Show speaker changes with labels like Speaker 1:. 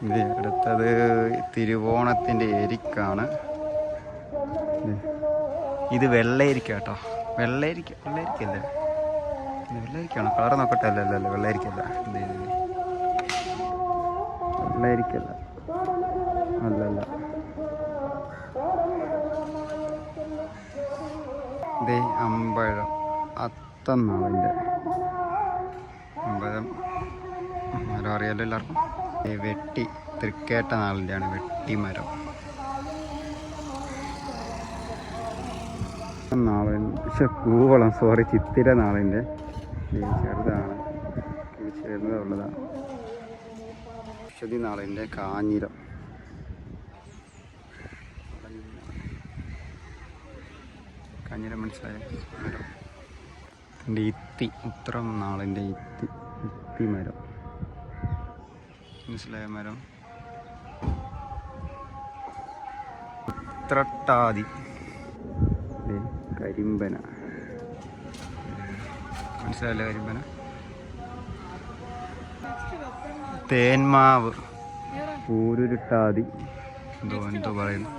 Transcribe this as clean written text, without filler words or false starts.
Speaker 1: അടുത്തത് തിരുവോണത്തിൻ്റെ എരിക്കാണ്. ഇത് വെള്ളരിക്ക കേട്ടോ. വെള്ളരിക്കല്ലേ? വെള്ളരിക്കാണോ? കളർ നോക്കട്ടെ. അല്ലല്ലോ, വെള്ളരിക്കല്ല. വെള്ളരിക്കല്ല, അല്ലല്ല. ഇത് അമ്പഴം, അത്തന്നാളിൻ്റെ അമ്പഴം മരം അറിയാലോ എല്ലാവർക്കും. വെട്ടി തൃക്കേട്ട നാളിൻ്റെയാണ് വെട്ടിമരം. പക്ഷെ കൂവളം, ചിത്തിര നാളിൻ്റെ ചെറുതാണ്, ചേർന്നതുള്ളതാണ്. അശ്വതി നാളിൻ്റെ കാഞ്ഞിരം. കാഞ്ഞിരം മനസ്സിലായ മരം. ഇത്തി, ഉത്രം നാളിൻ്റെ ഇത്തി മരം മനസ്സിലായ മരം. ഉത്രട്ടാതി, കരിമ്പന മനസ്സിലായല്ലേ? കരിമ്പന. തേന്മാവ്, പൂരുരുട്ടാതി, എന്തോ പറയുന്നു.